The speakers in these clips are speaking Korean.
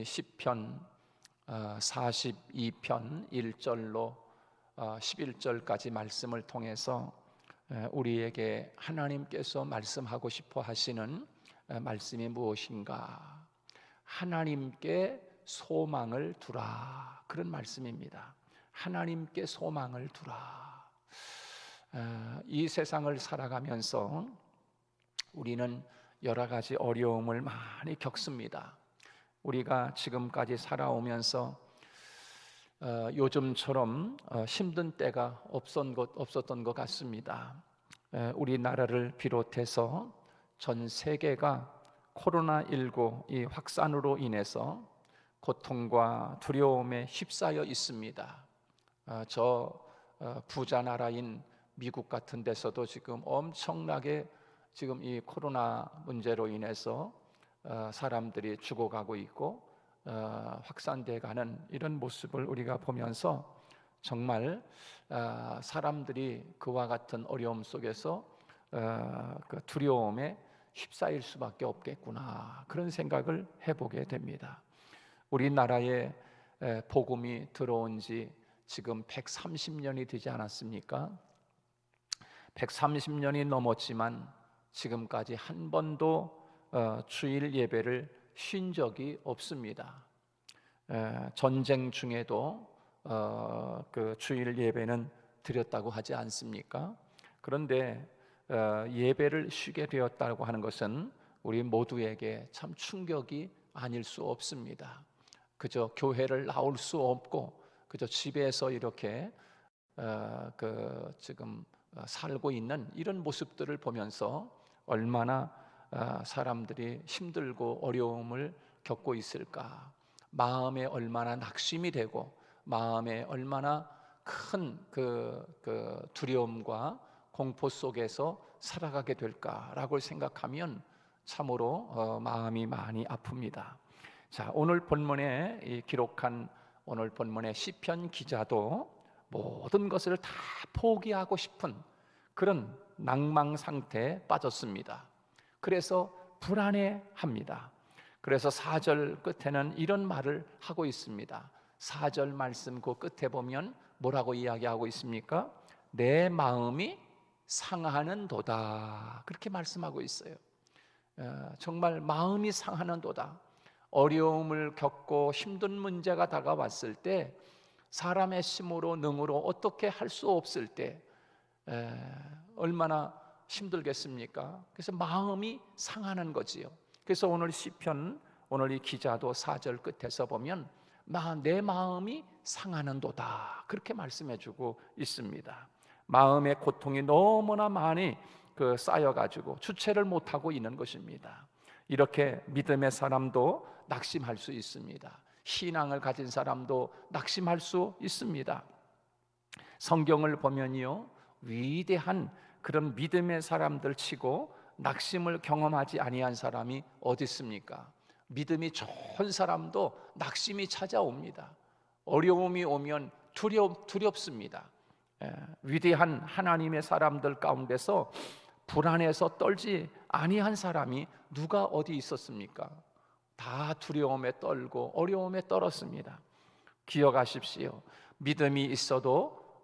시편 42편 1절로 11절까지 말씀을 통해서 우리에게 하나님께서 말씀하고 싶어 하시는 말씀이 무엇인가? 하나님께 소망을 두라, 그런 말씀입니다. 하나님께 소망을 두라. 이 세상을 살아가면서 우리는 여러 가지 어려움을 많이 겪습니다. 우리가 지금까지 살아오면서 요즘처럼 힘든 때가 없었던 것 같습니다. 우리나라를 비롯해서 전 세계가 코로나19 이 확산으로 인해서 고통과 두려움에 휩싸여 있습니다. 저 부자 나라인 미국 같은 데서도 지금 엄청나게 지금 이 코로나 문제로 인해서 사람들이 죽어가고 있고 확산돼 가는 이런 모습을 우리가 보면서 정말 사람들이 그와 같은 어려움 속에서 그 두려움에 휩싸일 수밖에 없겠구나, 그런 생각을 해보게 됩니다. 우리나라에 복음이 들어온 지 지금 130년이 되지 않았습니까? 130년이 넘었지만 지금까지 한 번도 주일 예배를 쉰 적이 없습니다. 전쟁 중에도 그 주일 예배는 드렸다고 하지 않습니까? 그런데 예배를 쉬게 되었다고 하는 것은 우리 모두에게 참 충격이 아닐 수 없습니다. 그저 교회를 나올 수 없고 그저 집에서 이렇게 지금 살고 있는 이런 모습들을 보면서 얼마나 사람들이 힘들고 어려움을 겪고 있을까, 마음에 얼마나 낙심이 되고 마음에 얼마나 큰 그 두려움과 공포 속에서 살아가게 될까라고 생각하면 참으로 마음이 많이 아픕니다. 자, 오늘 본문에 기록한 오늘 본문의 시편 기자도 모든 것을 다 포기하고 싶은 그런 낭망 상태에 빠졌습니다. 그래서 불안해합니다. 그래서 4절 끝에는 이런 말을 하고 있습니다. 4절 말씀 그 끝에 보면 뭐라고 이야기하고 있습니까? 내 마음이 상하는도다, 그렇게 말씀하고 있어요. 정말 마음이 상하는도다. 어려움을 겪고 힘든 문제가 다가왔을 때 사람의 힘으로 능으로 어떻게 할 수 없을 때 얼마나 힘들겠습니까? 그래서 마음이 상하는 거지요. 그래서 오늘 시편, 오늘 이 기자도 4절 끝에서 보면 내 마음이 상하는도다, 그렇게 말씀해주고 있습니다. 마음의 고통이 너무나 많이 쌓여가지고 주체를 못하고 있는 것입니다. 이렇게 믿음의 사람도 낙심할 수 있습니다. 신앙을 가진 사람도 낙심할 수 있습니다. 성경을 보면요, 위대한 그런 믿음의 사람들 치고 낙심을 경험하지 아니한 사람이 어디 있습니까? 믿음이 좋은 사람도 낙심이 찾아옵니다. 어려움이 오면 두렵습니다. 위대한 하나님의 사람들 가운데서 불안해서 떨지 아니한 사람이 누가 어디 있었습니까? 다 두려움에 떨고 어려움에 떨었습니다. 기억하십시오. 믿음이 있어도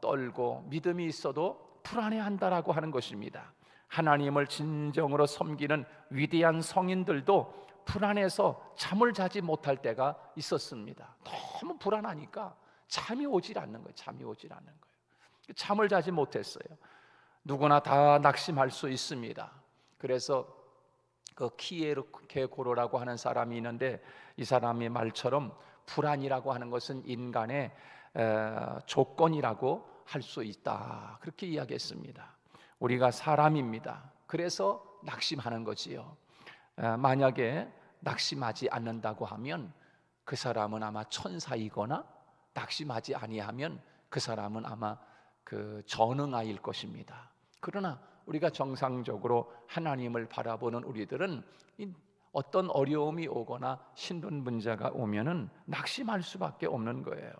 떨고 믿음이 있어도 불안해한다라고 하는 것입니다. 하나님을 진정으로 섬기는 위대한 성인들도 불안해서 잠을 자지 못할 때가 있었습니다. 너무 불안하니까 잠이 오질 않는 거예요. 잠을 자지 못했어요. 누구나 다 낙심할 수 있습니다. 그래서 그 키에르케고르라고 하는 사람이 있는데, 이 사람의 말처럼 불안이라고 하는 것은 인간의 조건이라고 할 수 있다, 그렇게 이야기했습니다. 우리가 사람입니다. 그래서 낙심하는 거지요. 만약에 낙심하지 않는다고 하면 그 사람은 아마 천사이거나, 낙심하지 아니하면 그 사람은 아마 그 전능아일 것입니다. 그러나 우리가 정상적으로 하나님을 바라보는 우리들은 어떤 어려움이 오거나 힘든 문제가 오면은 낙심할 수밖에 없는 거예요.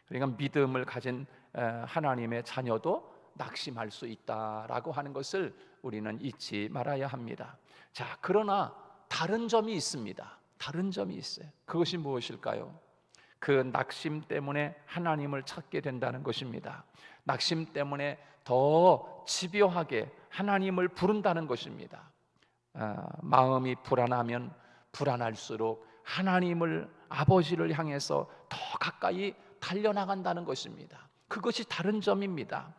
그러니까 믿음을 가진 하나님의 자녀도 낙심할 수 있다라고 하는 것을 우리는 잊지 말아야 합니다. 자, 그러나 다른 점이 있습니다. 다른 점이 있어요. 그것이 무엇일까요? 그 낙심 때문에 하나님을 찾게 된다는 것입니다. 낙심 때문에 더 집요하게 하나님을 부른다는 것입니다. 마음이 불안하면 불안할수록 하나님을, 아버지를 향해서 더 가까이 달려나간다는 것입니다. 그것이 다른 점입니다.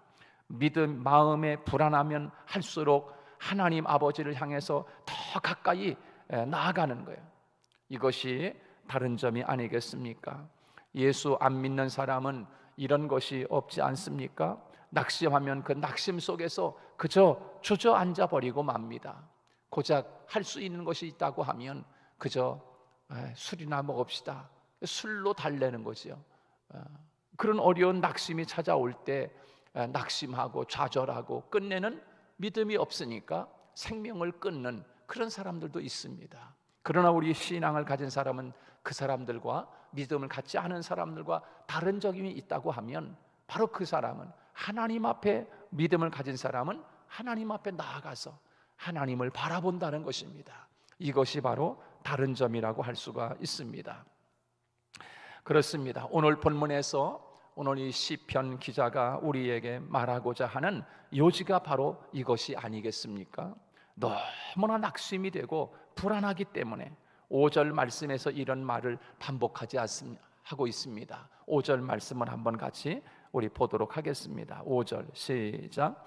마음에 불안하면 할수록 하나님 아버지를 향해서 더 가까이 나아가는 거예요. 이것이 다른 점이 아니겠습니까? 예수 안 믿는 사람은 이런 것이 없지 않습니까? 낙심하면 그 낙심 속에서 그저 주저앉아 버리고 맙니다. 고작 할 수 있는 것이 있다고 하면 그저 술이나 먹읍시다, 술로 달래는 거지요. 그런 어려운 낙심이 찾아올 때 낙심하고 좌절하고 끝내는 믿음이 없으니까 생명을 끊는 그런 사람들도 있습니다. 그러나 우리 신앙을 가진 사람은 그 사람들과, 믿음을 갖지 않은 사람들과 다른 점이 있다고 하면 바로 그 사람은, 하나님 앞에 믿음을 가진 사람은 하나님 앞에 나아가서 하나님을 바라본다는 것입니다. 이것이 바로 다른 점이라고 할 수가 있습니다. 그렇습니다. 오늘 본문에서 오늘 이 시편 기자가 우리에게 말하고자 하는 요지가 바로 이것이 아니겠습니까? 너무나 낙심이 되고 불안하기 때문에 5절 말씀에서 이런 말을 반복하지 하고 있습니다. 5절 말씀을 한번 같이 우리 보도록 하겠습니다. 5절 시작.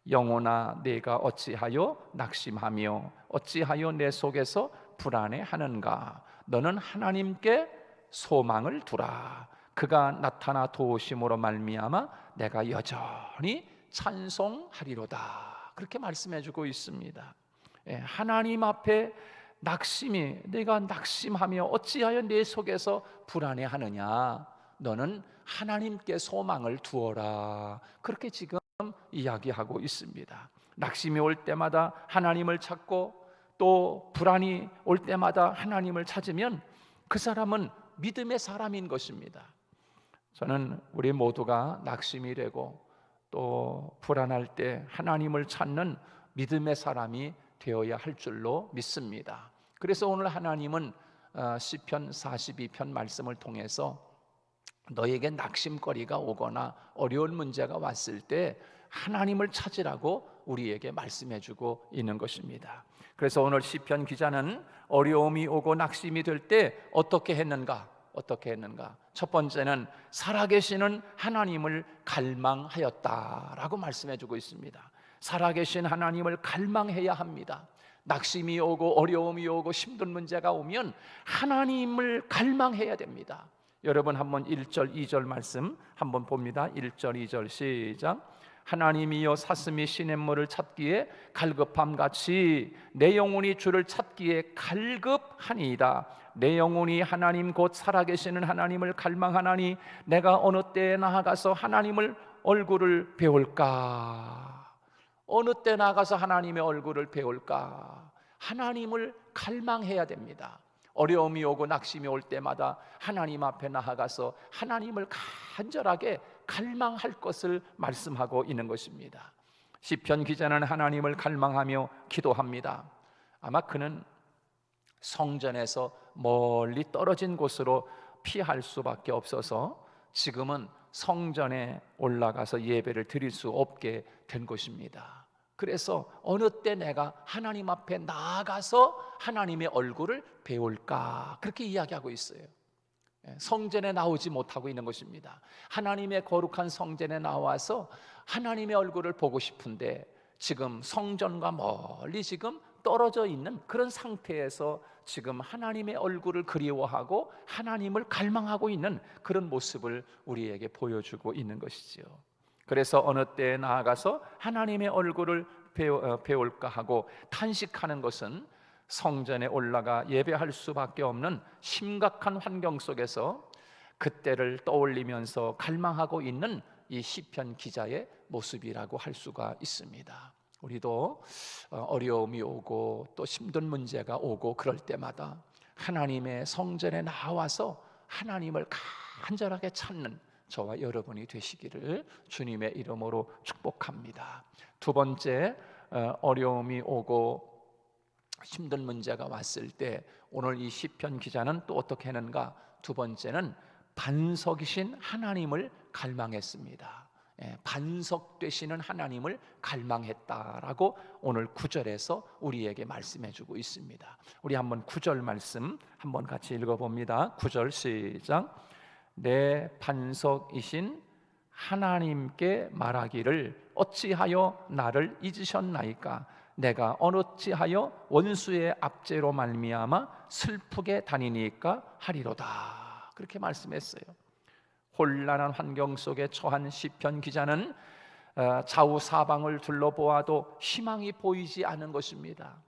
영혼아 내가 어찌하여 낙심하며 어찌하여 내 속에서 불안해하는가? 너는 하나님께 소망을 두라. 그가 나타나 도우심으로 말미암아 내가 여전히 찬송하리로다. 그렇게 말씀해주고 있습니다. 하나님 앞에 내가 낙심하며 어찌하여 내 속에서 불안해하느냐? 너는 하나님께 소망을 두어라. 그렇게 지금 이야기하고 있습니다. 낙심이 올 때마다 하나님을 찾고 또 불안이 올 때마다 하나님을 찾으면 그 사람은 믿음의 사람인 것입니다. 저는 우리 모두가 낙심이 되고 또 불안할 때 하나님을 찾는 믿음의 사람이 되어야 할 줄로 믿습니다. 그래서 오늘 하나님은 시편 42편 말씀을 통해서 너에게 낙심거리가 오거나 어려운 문제가 왔을 때 하나님을 찾으라고 우리에게 말씀해주고 있는 것입니다. 그래서 오늘 시편 기자는 어려움이 오고 낙심이 될 때 어떻게 했는가? 첫 번째는 살아계시는 하나님을 갈망하였다라고 말씀해주고 있습니다. 살아계신 하나님을 갈망해야 합니다. 낙심이 오고 어려움이 오고 힘든 문제가 오면 하나님을 갈망해야 됩니다. 여러분 한번 1절 2절 말씀 한번 봅니다. 1절 2절 시작. 하나님이여 사슴이 시냇물을 찾기에 갈급함같이 내 영혼이 주를 찾기에 갈급하니이다. 내 영혼이 하나님 곧 살아계시는 하나님을 갈망하나니 내가 어느 때에 나아가서 하나님을 얼굴을 배울까? 어느 때 나가서 하나님의 얼굴을 배울까? 하나님을 갈망해야 됩니다. 어려움이 오고 낙심이 올 때마다 하나님 앞에 나아가서 하나님을 간절하게 갈망할 것을 말씀하고 있는 것입니다. 시편 기자는 하나님을 갈망하며 기도합니다. 아마 그는 성전에서 멀리 떨어진 곳으로 피할 수밖에 없어서 지금은 성전에 올라가서 예배를 드릴 수 없게 된 것입니다. 그래서 어느 때 내가 하나님 앞에 나아가서 하나님의 얼굴을 배울까? 그렇게 이야기하고 있어요. 성전에 나오지 못하고 있는 것입니다. 하나님의 거룩한 성전에 나와서 하나님의 얼굴을 보고 싶은데 지금 성전과 멀리 지금 떨어져 있는 그런 상태에서 지금 하나님의 얼굴을 그리워하고 하나님을 갈망하고 있는 그런 모습을 우리에게 보여주고 있는 것이지요. 그래서 어느 때에 나아가서 하나님의 얼굴을 배울까 하고 탄식하는 것은 성전에 올라가 예배할 수밖에 없는 심각한 환경 속에서 그때를 떠올리면서 갈망하고 있는 이 시편 기자의 모습이라고 할 수가 있습니다. 우리도 어려움이 오고 또 힘든 문제가 오고 그럴 때마다 하나님의 성전에 나와서 하나님을 간절하게 찾는 저와 여러분이 되시기를 주님의 이름으로 축복합니다. 두 번째, 어려움이 오고 힘든 문제가 왔을 때 오늘 이 시편 기자는 또 어떻게 하는가? 두 번째는 반석이신 하나님을 갈망했습니다. 반석 되시는 하나님을 갈망했다라고 오늘 9절에서 우리에게 말씀해 주고 있습니다. 우리 한번 9절 말씀 한번 같이 읽어봅니다. 9절 시작. 내 반석이신 하나님께 말하기를 어찌하여 나를 잊으셨나이까? 내가 어찌하여 원수의 압제로 말미암아 슬프게 다니니까 하리로다. 그렇게 말씀했어요. 혼란한 환경 속에 처한 시편 기자는 좌우 사방을 둘러보아도 희망이 보이지 않은 것입니다.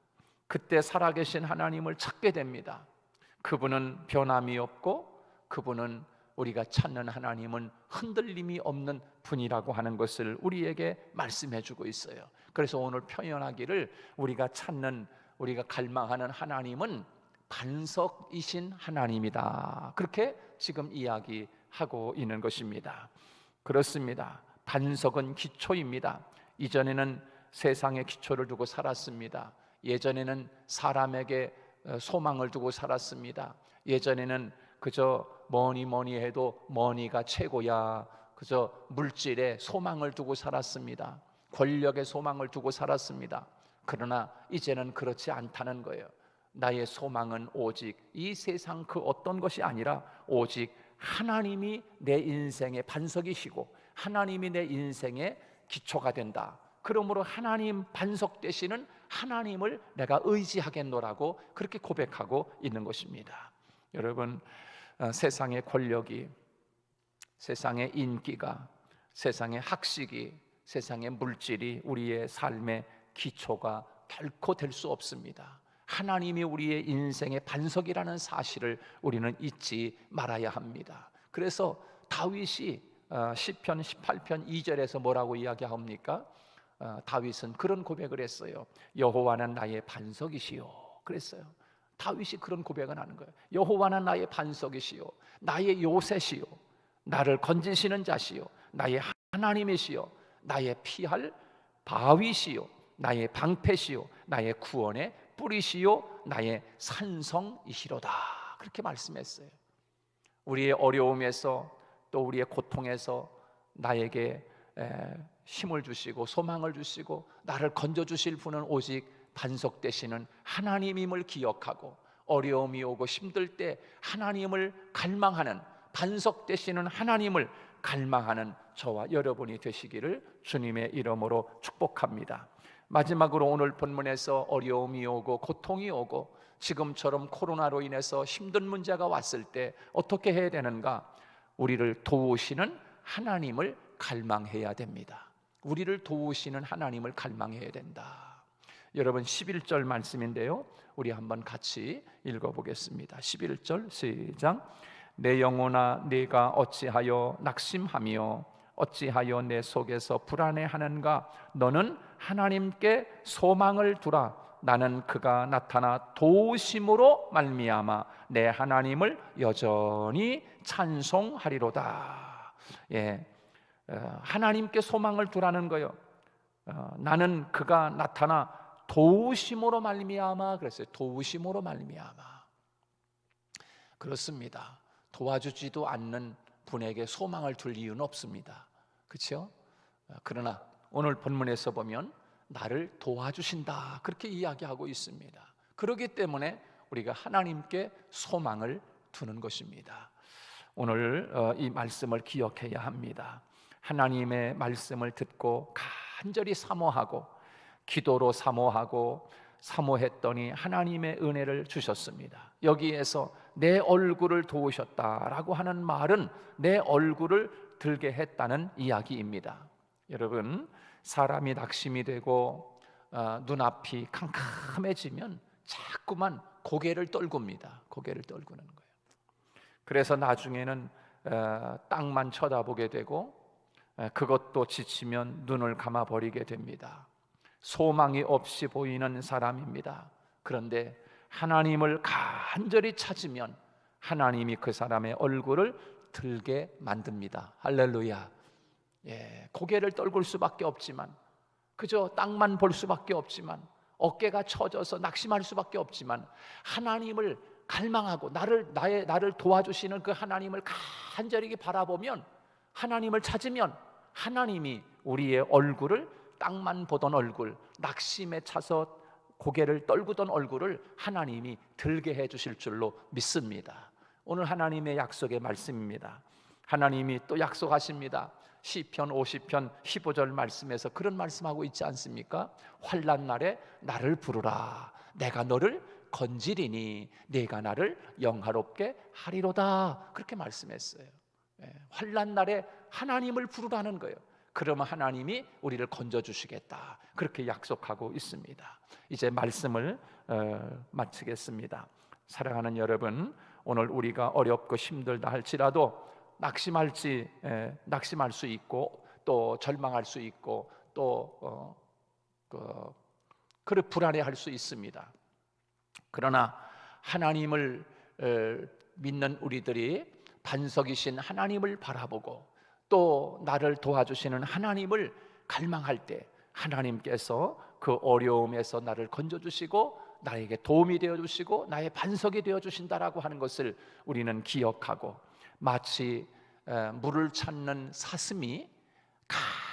그때 살아계신 하나님을 찾게 됩니다. 그분은 변함이 없고 그분은 우리가 찾는 하나님은 흔들림이 없는 분이라고 하는 것을 우리에게 말씀해 주고 있어요. 그래서 오늘 표현하기를 우리가 찾는, 우리가 갈망하는 하나님은 반석이신 하나님이다. 그렇게 지금 이야기하고 있는 것입니다. 그렇습니다. 반석은 기초입니다. 이전에는 세상에 기초를 두고 살았습니다. 예전에는 사람에게 소망을 두고 살았습니다. 예전에는 그저 뭐니 해도 머니가 최고야. 그저 물질에 소망을 두고 살았습니다. 권력에 소망을 두고 살았습니다. 그러나 이제는 그렇지 않다는 거예요. 나의 소망은 오직 이 세상 그 어떤 것이 아니라 오직 하나님이 내 인생의 반석이시고 하나님이 내 인생의 기초가 된다. 그러므로 하나님 반석 되시는 하나님을 내가 의지하겠노라고 그렇게 고백하고 있는 것입니다. 여러분, 세상의 권력이, 세상의 인기가, 세상의 학식이, 세상의 물질이 우리의 삶의 기초가 결코 될 수 없습니다. 하나님이 우리의 인생의 반석이라는 사실을 우리는 잊지 말아야 합니다. 그래서 다윗이 시편 18편 2절에서 뭐라고 이야기합니까? 다윗은 그런 고백을 했어요. 여호와는 나의 반석이시요. 그랬어요. 다윗이 그런 고백을 하는 거예요. 여호와는 나의 반석이시요, 나의 요새시요, 나를 건지시는 자시요, 나의 하나님이시요, 나의 피할 바위시요, 나의 방패시요, 나의 구원의 뿌리시요, 나의 산성이시로다. 그렇게 말씀했어요. 우리의 어려움에서 또 우리의 고통에서 나에게 힘을 주시고 소망을 주시고 나를 건져주실 분은 오직 반석 되시는 하나님임을 기억하고 어려움이 오고 힘들 때 하나님을 갈망하는, 반석 되시는 하나님을 갈망하는 저와 여러분이 되시기를 주님의 이름으로 축복합니다. 마지막으로 오늘 본문에서 어려움이 오고 고통이 오고 지금처럼 코로나로 인해서 힘든 문제가 왔을 때 어떻게 해야 되는가? 우리를 도우시는 하나님을 갈망해야 됩니다. 우리를 도우시는 하나님을 갈망해야 된다. 여러분 11절 말씀인데요, 우리 한번 같이 읽어보겠습니다. 11절 시작. 내 영혼아 네가 어찌하여 낙심하며 어찌하여 내 속에서 불안해하는가? 너는 하나님께 소망을 두라. 나는 그가 나타나 도우심으로 말미암아 내 하나님을 여전히 찬송하리로다. 하나님께 소망을 두라는 거요. 나는 그가 나타나 도우심으로 말미암아 그랬어요. 도우심으로 말미암아. 그렇습니다. 도와주지도 않는 분에게 소망을 둘 이유는 없습니다. 그렇죠? 그러나 오늘 본문에서 보면 나를 도와주신다 그렇게 이야기하고 있습니다. 그렇기 때문에 우리가 하나님께 소망을 두는 것입니다. 오늘 이 말씀을 기억해야 합니다. 하나님의 말씀을 듣고 간절히 사모하고 기도로 사모했더니 하나님의 은혜를 주셨습니다. 여기에서 내 얼굴을 도우셨다라고 하는 말은 내 얼굴을 들게 했다는 이야기입니다. 여러분, 사람이 낙심이 되고 눈앞이 캄캄해지면 자꾸만 고개를 떨굽니다. 고개를 떨구는 거예요. 그래서 나중에는 땅만 쳐다보게 되고 그것도 지치면 눈을 감아버리게 됩니다. 소망이 없이 보이는 사람입니다. 그런데 하나님을 간절히 찾으면 하나님이 그 사람의 얼굴을 들게 만듭니다. 할렐루야. 고개를 떨굴 수밖에 없지만, 그저 땅만 볼 수밖에 없지만 어깨가 처져서 낙심할 수밖에 없지만 하나님을 갈망하고 나를 도와주시는 그 하나님을 간절히 바라보면, 하나님을 찾으면 하나님이 우리의 얼굴을, 땅만 보던 얼굴, 낙심에 차서 고개를 떨구던 얼굴을 하나님이 들게 해 주실 줄로 믿습니다. 오늘 하나님의 약속의 말씀입니다. 하나님이 또 약속하십니다. 시편 50편 15절 말씀에서 그런 말씀하고 있지 않습니까? 환난 날에 나를 부르라, 내가 너를 건지리니 네가 나를 영화롭게 하리로다, 그렇게 말씀했어요. 환난 날에 하나님을 부르라는 거예요. 그러면 하나님이 우리를 건져주시겠다, 그렇게 약속하고 있습니다. 이제 말씀을 마치겠습니다. 사랑하는 여러분, 오늘 우리가 어렵고 힘들다 할지라도 낙심할 수 있고, 또 절망할 수 있고, 또 그래 불안해할 수 있습니다. 그러나 하나님을 믿는 우리들이 반석이신 하나님을 바라보고 또 나를 도와주시는 하나님을 갈망할 때 하나님께서 그 어려움에서 나를 건져주시고 나에게 도움이 되어주시고 나의 반석이 되어주신다라고 하는 것을 우리는 기억하고, 마치 물을 찾는 사슴이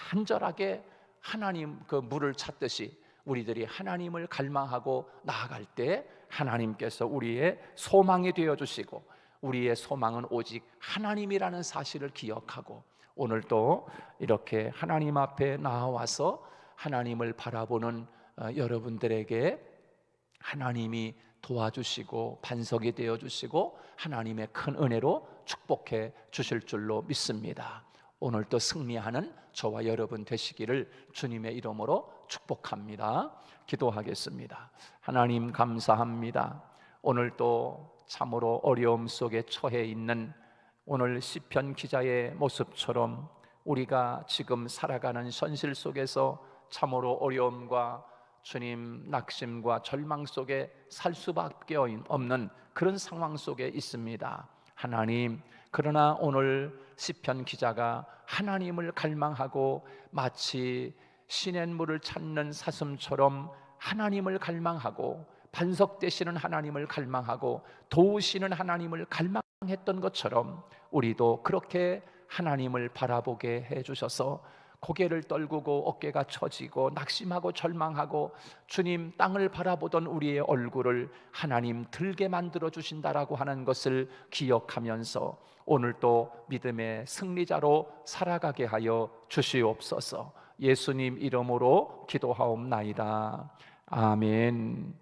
간절하게 하나님 그 물을 찾듯이 우리들이 하나님을 갈망하고 나아갈 때 하나님께서 우리의 소망이 되어주시고, 우리의 소망은 오직 하나님이라는 사실을 기억하고, 오늘도 이렇게 하나님 앞에 나와서 하나님을 바라보는 여러분들에게 하나님이 도와주시고 반석이 되어주시고 하나님의 큰 은혜로 축복해 주실 줄로 믿습니다. 오늘도 승리하는 저와 여러분 되시기를 주님의 이름으로 축복합니다. 기도하겠습니다. 하나님 감사합니다. 오늘도 참으로 어려움 속에 처해 있는 오늘 시편 기자의 모습처럼 우리가 지금 살아가는 현실 속에서 참으로 어려움과 주님 낙심과 절망 속에 살 수밖에 없는 그런 상황 속에 있습니다. 하나님, 그러나 오늘 시편 기자가 하나님을 갈망하고 마치 시냇물을 찾는 사슴처럼 하나님을 갈망하고 반석 되시는 하나님을 갈망하고 도우시는 하나님을 갈망했던 것처럼 우리도 그렇게 하나님을 바라보게 해주셔서 고개를 떨구고 어깨가 처지고 낙심하고 절망하고 주님 땅을 바라보던 우리의 얼굴을 하나님 들게 만들어 주신다라고 하는 것을 기억하면서 오늘도 믿음의 승리자로 살아가게 하여 주시옵소서. 예수님 이름으로 기도하옵나이다. 아멘.